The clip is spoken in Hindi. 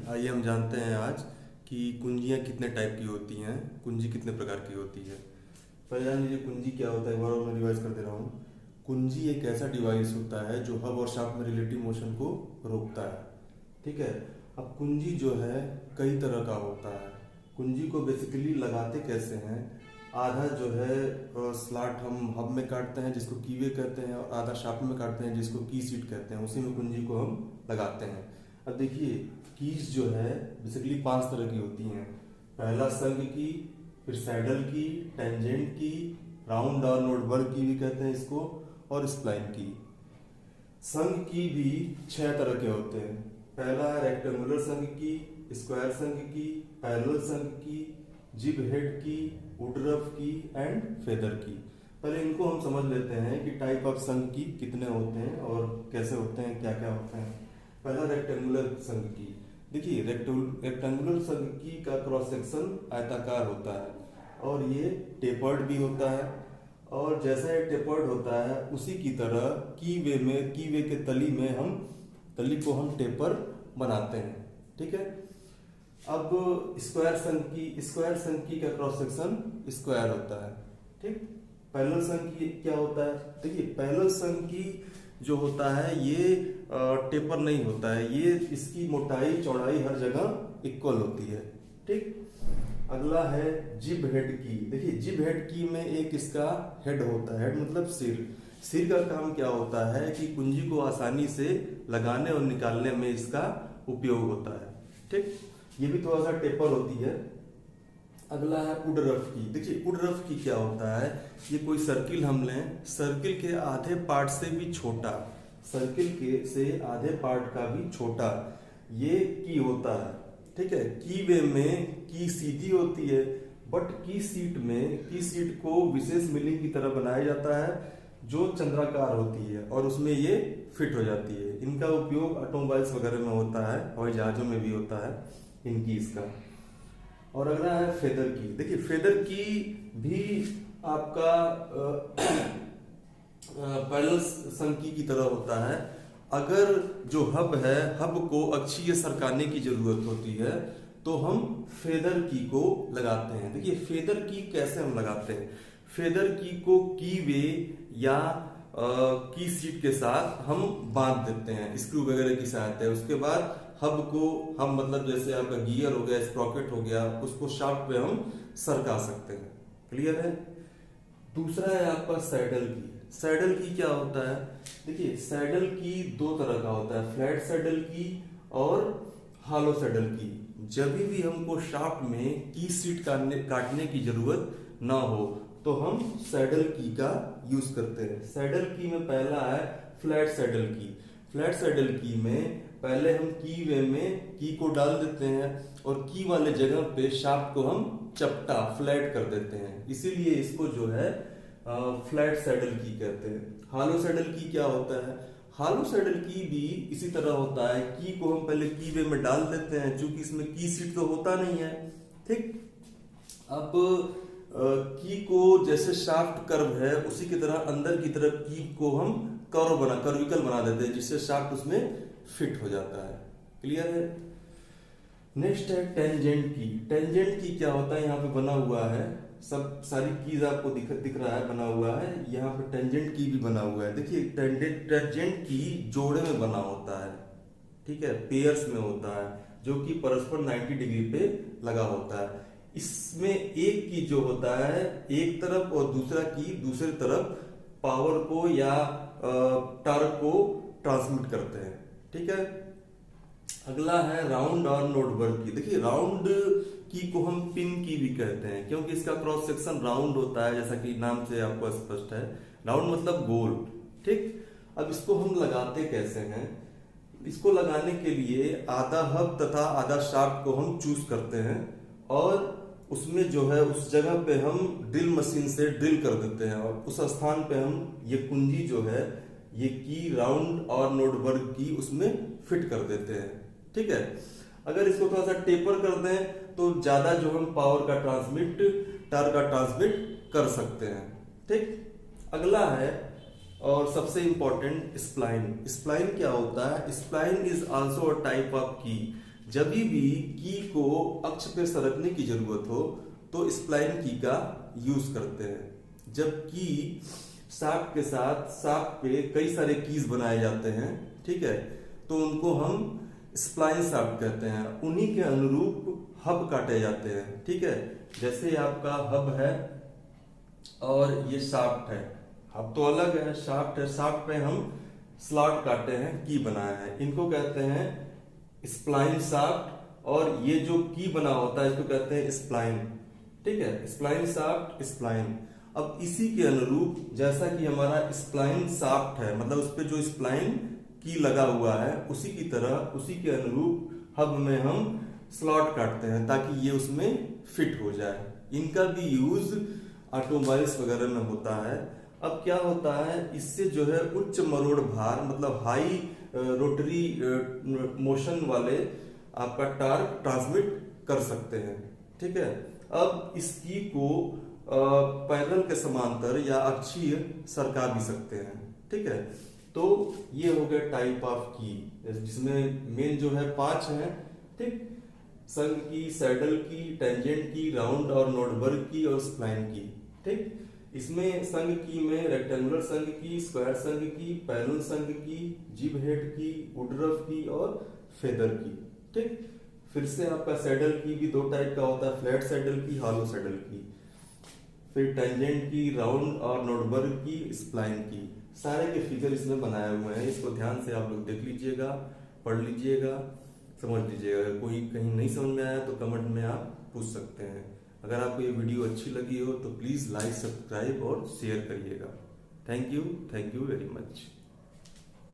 आइए हम जानते हैं आज कि कुंजियाँ कितने टाइप की होती हैं, कुंजी कितने प्रकार की होती है। पहले जान लीजिए कुंजी क्या होता है, एक बार और मैं रिवाइज कर दे रहा हूँ। कुंजी एक ऐसा डिवाइस होता है जो हब और शाफ्ट में रिलेटिव मोशन को रोकता है। ठीक है। अब कुंजी जो है कई तरह का होता है। कुंजी को बेसिकली लगाते कैसे हैं, आधा जो है स्लॉट हम हब में काटते हैं जिसको कीवे कहते हैं, और आधा शाफ्ट में काटते हैं जिसको की सीट कहते हैं, उसी में कुंजी को हम लगाते हैं। अब देखिए कीज जो है बेसिकली 5 तरह की होती हैं। पहला संघ की, फिर सैडल की, टेंजेंट की, राउंड और नोटवर्क की भी कहते हैं इसको, और स्प्लाइन की। संघ की भी 6 तरह के होते हैं। पहला है रेक्टेंगुलर संघ की, स्क्वायर संघ की, पैरेलल संघ की, जिब हेड की, वुडरफ की एंड फेदर की। पहले इनको हम समझ लेते हैं कि टाइप ऑफ संघ की कितने होते हैं और कैसे होते हैं, क्या क्या होते हैं। पहला रेक्टेंगुलर संघ की। देखिए रेक्टेंगुलर संघ की का क्रॉस सेक्शन आयताकार होता है और ये टेपर्ड भी होता है, और जैसा ये टेपर्ड होता है उसी की तरह कीवे के तली को हम टेपर बनाते हैं। ठीक है। अब स्क्वायर संघ की का क्रॉस सेक्शन स्क्वायर होता है। ठीक। पैरेलल संघ की क्या होता है, देखिए पैरेलल संघ की जो होता है ये टेपर नहीं होता है, ये इसकी मोटाई चौड़ाई हर जगह इक्वल होती है। ठीक। अगला है जिब हेड की। देखिए जिब हेड की में एक इसका हेड होता है, हेड मतलब सिर का काम क्या होता है कि कुंजी को आसानी से लगाने और निकालने में इसका उपयोग होता है। ठीक। ये भी थोड़ा सा टेपर होती है। अगला है वुडरफ की। देखिए वुडरफ की क्या होता है, ये कोई सर्किल हम लें, सर्किल के आधे पार्ट से भी छोटा, सर्किल के से आधे पार्ट का भी छोटा ये की होता है। ठीक है। की वे में की सीधी होती है, बट की सीट को विशेष मिलिंग की तरह बनाया जाता है जो चंद्राकार होती है और उसमें ये फिट हो जाती है। इनका उपयोग ऑटोमोबाइल्स वगैरह में होता है, हवाई जहाजों में भी होता है इनकी इसका। और अगला है फेदर की। देखिए फेदर की भी आपका पैरेलल संघ की तरह होता है। अगर जो हब है, हब को अक्षीय सरकाने की जरूरत होती है तो हम फेदर की को लगाते हैं। देखिए फेदर की कैसे हम लगाते हैं, फेदर की को की वे या की सीट के साथ हम बांध देते हैं स्क्रू वगैरह की सहायता है। उसके बाद हब को हम मतलब जैसे आपका गियर हो गया, स्प्रॉकेट हो गया, उसको शाफ्ट पे हम सरका सकते हैं। क्लियर है। दूसरा है आपका सैडल की। सैडल की क्या होता है, देखिए सैडल की 2 तरह का होता है, फ्लैट सैडल की और हॉलो सैडल की। जब भी हमको शाफ्ट में की सीट काटने की जरूरत ना हो तो हम सैडल की का यूज करते हैं। सैडल की में पहला है फ्लैट सैडल की। फ्लैट सैडल की में पहले हम की वे में की को डाल देते हैं और की वाले जगह पे शाफ्ट को हम चपटा फ्लैट कर देते हैं, इसीलिए इसको जो है फ्लैट सैडल की कहते हैं। हॉलो सैडल की क्या होता है, हॉलो सैडल की भी इसी तरह होता है, की को हम पहले की वे में डाल देते हैं, चूंकि इसमें की सीट तो होता नहीं है। ठीक। अब की को जैसे शाफ्ट कर्व है उसी की तरह अंदर की तरफ की को हम कर्विकल बना देते हैं जिससे शाफ्ट उसमें फिट हो जाता है। क्लियर है। नेक्स्ट है टेंजेंट की। टेंजेंट की क्या होता है, यहाँ पे बना हुआ है, सब सारी कीज आपको दिख रहा है, बना हुआ है, यहाँ पे टेंजेंट की भी बना हुआ है। देखिए टेंजेंट की जोड़े में बना होता है। ठीक है। पेयर्स में होता है जो कि परस्पर 90 डिग्री पे लगा होता है। इसमें एक की जो होता है एक तरफ और दूसरा की दूसरी तरफ पावर को या टॉर्क को ट्रांसमिट करते हैं। ठीक है। अगला है राउंड और नोटवर्क की। देखिए राउंड की को हम पिन की भी कहते हैं क्योंकि इसका क्रॉस सेक्शन राउंड होता है, जैसा कि नाम से आपको स्पष्ट है, राउंड मतलब गोल। ठीक। अब इसको हम लगाते कैसे हैं, इसको लगाने के लिए आधा हब तथा आधा शाफ्ट को हम चूज करते हैं और उसमें जो है उस जगह पे हम ड्रिल मशीन से ड्रिल कर देते हैं और उस स्थान पे हम ये कुंजी जो है ये की राउंड और नोटवर्क की उसमें फिट कर देते हैं। ठीक है। अगर इसको थोड़ा सा टेपर कर दें तो ज्यादा जो हम पावर का टॉर्क का ट्रांसमिट कर सकते हैं। ठीक। अगला है और सबसे इंपॉर्टेंट स्प्लाइन। स्प्लाइन क्या होता है, spline is also a type of की। जब भी की को अक्ष पे सरकने की जरूरत हो तो स्प्लाइन की का यूज करते हैं। जब की शाफ्ट के साथ शाफ्ट पे कई सारे कीज बनाए जाते हैं, ठीक है, तो उनको हम स्प्लाइन शाफ्ट कहते हैं। उन्हीं के अनुरूप हब काटे जाते हैं, ठीक है। जैसे आपका हब है और ये शाफ्ट है, हब तो अलग है, शाफ्ट है, शाफ्ट पे हम स्लॉट काटे हैं, की बनाया है, इनको कहते हैं स्प्लाइन शाफ्ट। और ये जो की बना होता है इसको कहते हैं स्प्लाइन, ठीक है, स्प्लाइन शाफ्ट, स्प्लाइन। अब इसी के अनुरूप जैसा कि हमारा स्प्लाइन शाफ्ट है, मतलब उस पे जो स्प्लाइन की लगा हुआ है, उसी की तरह उसी के अनुरूप हब में हम स्लॉट काटते हैं ताकि ये उसमें फिट हो जाए। इनका भी यूज ऑटोमोबाइल्स वगैरह में होता है। अब क्या होता है, इससे जो है उच्च मरोड़ भार, मतलब हाई रोटरी मोशन वाले आपका टार्क ट्रांसमिट कर सकते हैं, ठीक है। अब इस की को पैरेलल के समांतर या अक्षीय सरका भी सकते हैं, ठीक है। तो ये हो गया टाइप ऑफ की, जिसमें मेन जो है 5 है, ठीक, संघ की, सैडल की, टेंजेंट की, राउंड और नोडबर्ग की और स्प्लाइन की, ठीक। इसमें संघ की में रेक्टेंगुलर संघ की, स्क्वायर संघ की, पैरेलल संघ की, जिब हेड की, वुडरफ की और फेदर की, ठीक। फिर से आपका सैडल की भी 2 टाइप का होता है, फ्लैट सैडल की, हॉलो सैडल की। फिर टेंजेंट की, राउंड और नोडबर्ग की, स्प्लाइन की, सारे के फिगर इसमें बनाए हुए हैं। इसको ध्यान से आप लोग देख लीजिएगा, पढ़ लीजिएगा, समझ लीजिएगा। अगर कोई कहीं नहीं समझ में आया तो कमेंट में आप पूछ सकते हैं। अगर आपको ये वीडियो अच्छी लगी हो तो प्लीज लाइक, सब्सक्राइब और शेयर करिएगा। Thank you very much.